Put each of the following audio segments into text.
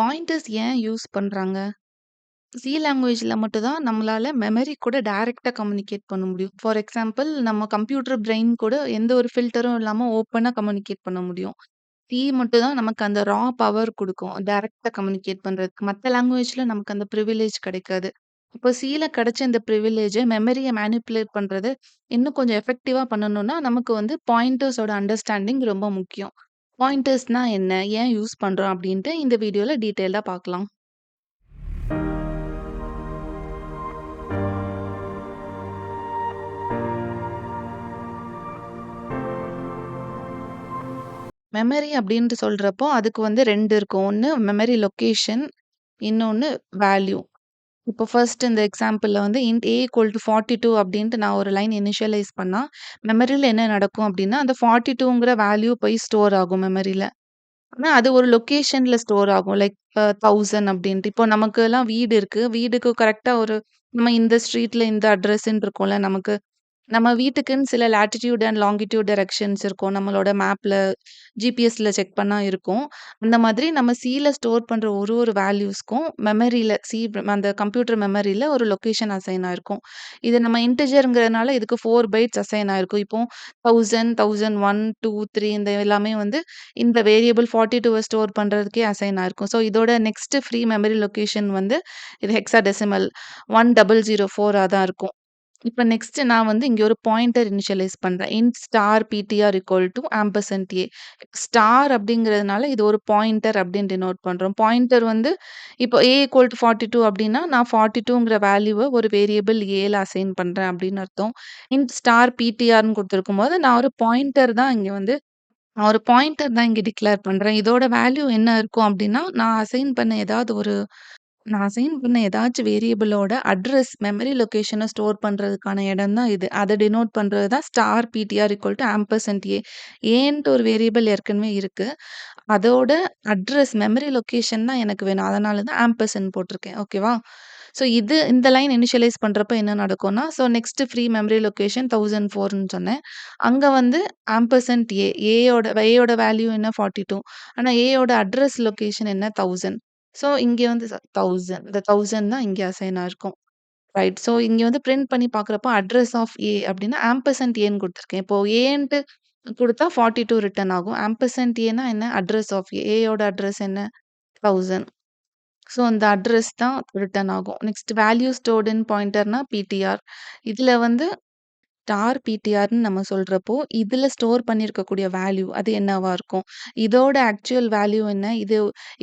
Pointers ஏன் use பண்றாங்க? C லாங்குவேஜ்ல மட்டும் தான் நம்மளால மெமரி கூட டைரக்ட்டா கம்யூனிகேட் பண்ண முடியும். ஃபார் எக்ஸாம்பிள் நம்ம கம்ப்யூட்டர் பிரெயின் கூட எந்த ஒரு ஃபில்டரும் இல்லாம ஓப்பனா கம்யூனிகேட் பண்ண முடியும். சி மட்டும் தான் நமக்கு அந்த ரா பவர் குடுக்கும். டைரக்ட்டா கம்யூனிகேட் பண்றதுக்கு. மத்த லாங்குவேஜ்ல நமக்கு அந்த பிரிவிலேஜ் கிடைக்காது. இப்போ சில கிடைச்ச இந்த பிரிவிலேஜ மெமரிய மேனிபுலேட் பண்றது இன்னும் கொஞ்சம் எஃபெக்டிவா பண்ணணும்னா, நமக்கு வந்து பாயிண்டர்ஸோட அண்டர்ஸ்டாண்டிங் ரொம்ப முக்கியம். பாயிண்டர்ஸ்னா என்ன? ஏன் யூஸ் பண்றோம்? அப்படின்ட்டு இந்த வீடியோல டீட்டெயில்டா பார்க்கலாம். மெமரி அப்டின்ட்டு சொல்றப்போ, அதுக்கு வந்து 2 இருக்கும். ஒண்ணு மெமரி லொகேஷன், இன்னொன்னு வேல்யூ. இப்போ ஃபர்ஸ்ட் இந்த எக்ஸாம்பிள்ல வந்து இன்ட் a = 42 அப்டின்ட்டு நான் ஒரு லைன் இனிஷியலைஸ் பண்ணா, மெமரில என்ன நடக்கும் அப்டின்னா, அந்த 42ங்கிற வேல்யூ போய் ஸ்டோர் ஆகும் மெமரில. ஆனா அது ஒரு லொகேஷன்ல ஸ்டோர் ஆகும். லைக் 1000 அப்டின்ட்டு. இப்போ நமக்குலாம் வீடு இருக்கு. வீடுக்கு கரெக்ட்டா ஒரு நம்ம இந்த ஸ்ட்ரீட்ல இந்த அட்ரஸ்ன்னு இருக்கும்ல நமக்கு. நம்ம வீட்டுக்குன்னு சில லேட்டிட்யூட் அண்ட் லாங்கிட்யூட் டைரக்ஷன்ஸ் இருக்கும். நம்மளோட மேப்ல, ஜிபிஎஸ்ல செக் பண்ணா இருக்கும். அந்த மாதிரி நம்ம சில ஸ்டோர் பண்ற ஒரு ஒரு வேல்யூஸ்க்கும் மெமரில அந்த கம்ப்யூட்டர் மெமரில ஒரு லொகேஷன் அசைன் ஆயிருக்கும். இது நம்ம இன்டிஜர்ங்கிறதுனால இதுக்கு 4 பைட்ஸ் அசைன் ஆயிருக்கும். இப்போ 1000, 1001, 2, 3 இந்த எல்லாமே வந்து இந்த வேரியபிள் 42வ ஸ்டோர் பண்றதுக்கே அசைன் ஆயிருக்கும். ஸோ இதோட நெக்ஸ்ட் ஃப்ரீ மெமரி லொகேஷன் வந்து இது ஹெக்ஸாடெசிமல் 1004 தான் இருக்கும். இப்ப நெக்ஸ்ட் நான் வந்து இங்க ஒரு பாயிண்டர் இனிஷியலைஸ் பண்றேன். Int star PTR equal to ampersand A. Star அப்படிங்கிறதுனால இது ஒரு பாயிண்டர் அப்படின்னு டினோட் பண்றோம். பாயிண்டர் வந்து இப்போ ஏ ஈக்குவல் டூ 42 அப்படின்னா நான் 42ங்கிற வேல்யூவ ஒரு வேரியபிள் ஏல அசைன் பண்றேன் அப்படின்னு அர்த்தம். இன்ட் ஸ்டார் பிடிஆர்ன்னு குடுத்துருக்கும்போது நான் ஒரு பாயிண்டர் தான் இங்க டிக்ளேர் பண்றேன். இதோட வேல்யூ என்ன இருக்கும் அப்படின்னா, நான் அசைன் பண்ண ஏதாச்சும் வேரியபிளோட அட்ரஸ் மெமரி லொகேஷன ஸ்டோர் பண்றதுக்கான இடம் தான் இது. அத டினோட் பண்றது தான் star PTR equal to ampersand A. And ஒரு வேரியபிள் ஏற்கனவே இருக்கு. அதோட அட்ரஸ் மெமரி லொகேஷன் தான் எனக்கு வேணும். அதனால தான் ஆம்பர்சாண்ட் போட்டிருக்கேன். ஓகேவா? ஸோ இந்த லைன் இனிஷியலைஸ் பண்றப்ப என்ன நடக்கும்னா, நெக்ஸ்ட் ஃப்ரீ மெமரி லொகேஷன் 1004ன்னு சொன்னேன். அங்க வந்து ஆம்பர்சாண்ட் ஏ. ஏயோட வேல்யூ என்ன 42. ஆனா ஏயோட அட்ரஸ் லொகேஷன் என்ன 1000. இங்க வந்து 1000 இந்த 1000 தான் இங்க அசைன் ஆயிருக்கும். ரைட். இங்க வந்து பிரிண்ட் பண்ணி பார்க்குறப்போ அட்ரஸ் ஆஃப் ஏ அப்டின்னா ஆம்பர்சாண்ட் ஏன்னு குடுத்துருக்கேன். இப்போ ஏன்ட்டு குடுத்தா 42 ரிட்டர்ன் ஆகும். ஆம்பர்சாண்ட் ஏன்னா என்ன? Address of A. ஏயோட அட்ரஸ் என்ன? 1000. அந்த அட்ரஸ் தான் ரிட்டர்ன் ஆகும். நெக்ஸ்ட் வேல்யூ ஸ்டோர்ட் இன் பாயிண்டர்னா பிடிஆர். இதுல வந்து ஸ்டார் பிடிஆர்ன்னு நம்ம சொல்றப்போ, இதுல ஸ்டோர் பண்ணியிருக்கக்கூடிய வேல்யூ அது என்னவா இருக்கும்? இதோட ஆக்சுவல் வேல்யூ என்ன? இது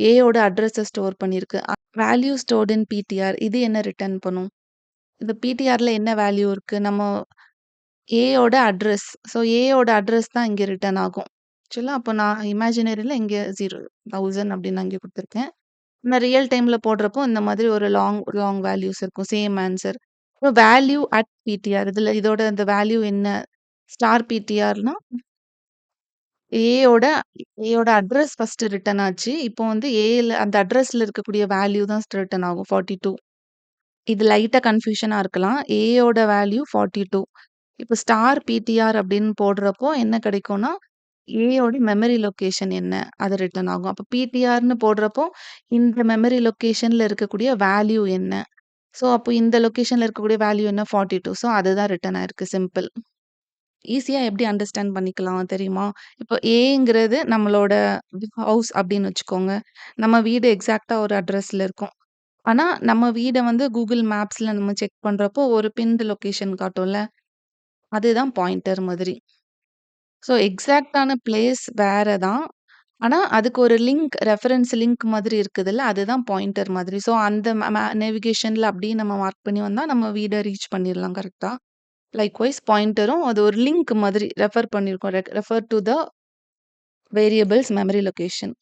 ஏயோட அட்ரஸ ஸ்டோர் பண்ணியிருக்கு. வேல்யூ ஸ்டோர்ட் இன் பிடிஆர் இது என்ன ரிட்டர்ன் பண்ணும்? இந்த பிடிஆர்ல என்ன வேல்யூ இருக்கு? நம்ம ஏயோட அட்ரஸ். ஏயோட அட்ரஸ் தான் இங்க ரிட்டர்ன் ஆகும். ஆக்சுவலா அப்போ நான் இமேஜினரில இங்க 1000 அப்படின்னு நான் இங்க குடுத்துருக்கேன். நான் ரியல் டைம்ல போடுறப்போ இந்த மாதிரி ஒரு லாங் வேல்யூஸ் இருக்கும். Same answer. Value at P T R இதோட அந்த வேல்யூ என்ன? ஸ்டார் பிடிஆர்னா ஏயோட ஏயோட அட்ரஸ் ஃபர்ஸ்ட் ரிட்டர்ன் ஆச்சு. இப்போ வந்து ஏல அந்த அட்ரஸ்ல இருக்கக்கூடிய வேல்யூ தான் ரிட்டர்ன் ஆகும் 42. இது லைட்டா கன்ஃப்யூஷனா இருக்கலாம். ஏயோட வேல்யூ 42. இப்போ ஸ்டார் பிடிஆர் அப்படின்னு போடுறப்போ என்ன கிடைக்கும்னா, ஏயோட மெமரி லொகேஷன் என்ன? அது ரிட்டர்ன் ஆகும். அப்ப பிடிஆர்ன்னு போடுறப்போ, இந்த மெமரி லொகேஷன்ல இருக்கக்கூடிய வேல்யூ என்ன? அப்போ இந்த லொகேஷன்ல இருக்கக்கூடிய வேல்யூ என்ன? 42. அதுதான் ரிட்டர்ன் ஆயிருக்கு. சிம்பிள். ஈஸியா எப்படி அண்டர்ஸ்டாண்ட் பண்ணிக்கலாம் தெரியுமா? இப்போ ஏங்கிறது நம்மளோட ஹவுஸ் அப்படின்னு வச்சுக்கோங்க. நம்ம வீடு எக்ஸாக்ட்டா ஒரு அட்ரஸ்ல இருக்கும். ஆனா, நம்ம வீட வந்து Google மேப்ஸ்ல நம்ம செக் பண்றப்போ ஒரு பின்ட் லொகேஷன் காட்டும்ல. அதுதான் பாயிண்டர் மாதிரி. எக்ஸாக்ட்டான பிளேஸ் வேற தான். ஆனா, அதுக்கு ஒரு ரெஃபரன்ஸ் லிங்க் மாதிரி இருக்குதுல்ல, அதுதான் பாயிண்டர் மாதிரி. அந்த நேவிகேஷன்ல அப்படியே நம்ம மார்க் பண்ணி வந்தா, நம்ம வீட ரீச் பண்ணிரலாம் கரெக்ட்டா. லைக்வைஸ் பாயிண்டரும் அது ஒரு லிங்க் மாதிரி ரெஃபர் பண்ணியிருக்கோம். Refer to the variables memory location.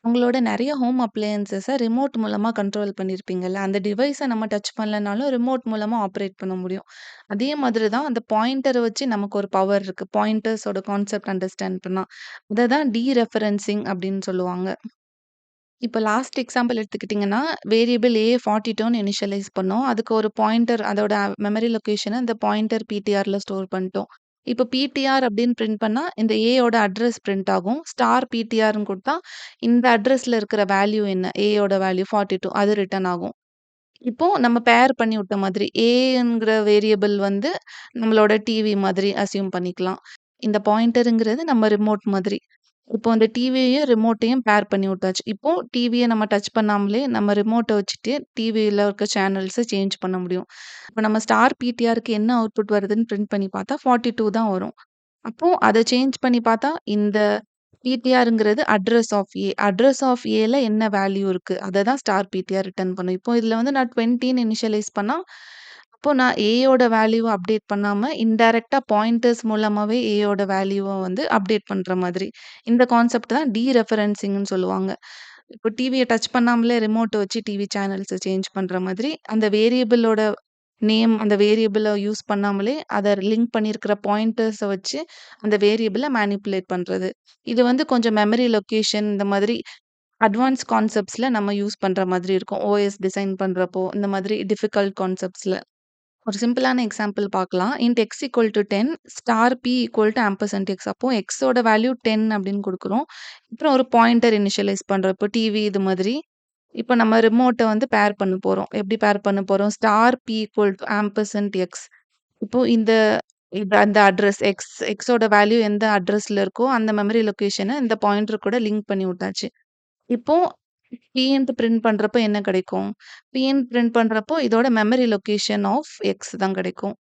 உங்களோட நெறைய ஹோம் அப்ளையன்ஸஸ ரிமோட் மூலமா கண்ட்ரோல் பண்ணியிருப்பீங்கல்ல. அந்த டிவைஸ நம்ம டச் பண்ணலனாலும் ரிமோட் மூலமா ஆப்பரேட் பண்ண முடியும். அதே மாதிரி தான் அந்த பாயிண்டர வச்சு நமக்கு ஒரு பவர் இருக்கு. பாயிண்டர்ஸோட கான்செப்ட் அண்டர்ஸ்டாண்ட் பண்ணா. அத தான் டீரெஃபரன்சிங் அப்படின்னு சொல்லுவாங்க. இப்ப லாஸ்ட் எக்ஸாம்பிள் எடுத்துக்கிட்டீங்கன்னா, வேரியபிள் ஏ 42ன்னு இனிஷியலைஸ் பண்ணோம். அதுக்கு ஒரு பாயிண்டர் அதோட மெமரி லொகேஷன இந்த பாயிண்டர் பிடிஆர்ல ஸ்டோர் பண்ணிட்டோம். இப்போ பிடிஆர் அப்படின்னு பிரிண்ட் பண்ணா, இந்த ஏயோட அட்ரஸ் பிரிண்ட் ஆகும். ஸ்டார் பிடிஆர்ன்னு குடுத்தா, இந்த அட்ரஸ்ல இருக்கிற வேல்யூ என்ன? ஏயோட வேல்யூ 42 அது ரிட்டர்ன் ஆகும். இப்போ நம்ம பேர் பண்ணி விட்ட மாதிரி ஏங்கிற வேரியபிள் வந்து நம்மளோட டிவி மாதிரி அஸ்யூம் பண்ணிக்கலாம். இந்த பாயிண்டர்ங்கிறது நம்ம ரிமோட் மாதிரி. இப்போ அந்த டிவியையும், ரிமோட்டையும் பேர் பண்ணி விட்டாச்சு. இப்போ டிவிய நம்ம டச் பண்ணாமலே நம்ம ரிமோட்ட வச்சுட்டு டிவில இருக்க சேனல்ஸ சேஞ்ச் பண்ண முடியும். இப்ப நம்ம ஸ்டார் பிடிஆருக்கு என்ன அவுட்புட் வருதுன்னு பிரிண்ட் பண்ணி பார்த்தா 42 தான் வரும். அப்போ அத சேஞ்ச் பண்ணி பார்த்தா, இந்த பிடிஆர்ங்கிறது address of A. Address of ஏல என்ன வேல்யூ இருக்கு? அத தான் ஸ்டார் பிடிஆர் ரிட்டர்ன் பண்ணும். இப்போ இதுல வந்து நான் 20ன்னு இனிஷியலைஸ் பண்ணா, அப்போ நான் ஏயோட வேல்யூவ அப்டேட் பண்ணாம, இன்டைரக்ட்டா பாயிண்டர்ஸ் மூலமாவே ஏயோட வேல்யூவ வந்து அப்டேட் பண்ற மாதிரி. இந்த கான்செப்ட் தான் டீரெஃபரன்சிங்ன்னு சொல்லுவாங்க. இப்போ டிவிய டச் பண்ணாமலே ரிமோட்ட வச்சு டிவி சேனல்ஸ சேஞ்ச் பண்ற மாதிரி, அந்த வேரியபிளோட நேம் அந்த வேரியபிள யூஸ் பண்ணாமலே, அத லிங்க் பண்ணியிருக்கிற பாயிண்டர்ஸ வச்சு அந்த வேரியபிள மேனிபுலேட் பண்றது. இது வந்து கொஞ்சம் மெமரி லொகேஷன் இந்த மாதிரி அட்வான்ஸ் கான்செப்ட்ஸ்ல நம்ம யூஸ் பண்ற மாதிரி இருக்கும். ஓஎஸ் டிசைன் பண்றப்போ, இந்த மாதிரி டிஃபிகல்ட் கான்செப்ட்ஸ்ல. ஒரு சிம்பிளான எக்ஸாம்பிள் பார்க்கலாம். Int x equal to 10 star p equal to ampersand x. அப்போ எக்ஸோட வேல்யூ 10 அப்படின்னு குடுக்குறோம். அப்புறம் ஒரு பாயிண்டர் இனிஷியலைஸ் பண்றோம். இப்போ டிவி இது மாதிரி. இப்போ நம்ம ரிமோட்ட வந்து பேர் பண்ண போறோம். எப்படி பேர் பண்ண போறோம்? Star p equal to ampersand x. இப்போ இந்த அந்த அட்ரஸ் எக்ஸோட வேல்யூ எந்த அட்ரஸ்ல இருக்கோ, அந்த மெமரி லொகேஷன இந்த பாயிண்டர் கூட லிங்க் பண்ணி விட்டாச்சு. இப்போ பின்ட் பிரிண்ட் பண்றப்போ என்ன கிடைக்கும்? பின்ட் பிரிண்ட் பண்றப்போ இதோட மெமரி லொகேஷன் ஆஃப் எக்ஸ் தான் கிடைக்கும்.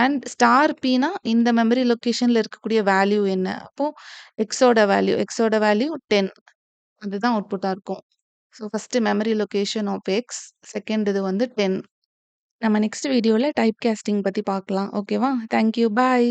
அண்ட் ஸ்டார் பினா இந்த மெமரி லொகேஷன்ல இருக்கக்கூடிய வேல்யூ என்ன? அப்போ எக்ஸோட வேல்யூ 10 அதுதான் அவுட்புட்டா இருக்கும். So first memory location of x, second இது வந்து 10. நம்ம நெக்ஸ்ட் வீடியோல டைப் காஸ்டிங் பத்தி பார்க்கலாம். ஓகேவா? Thank you. பாய்.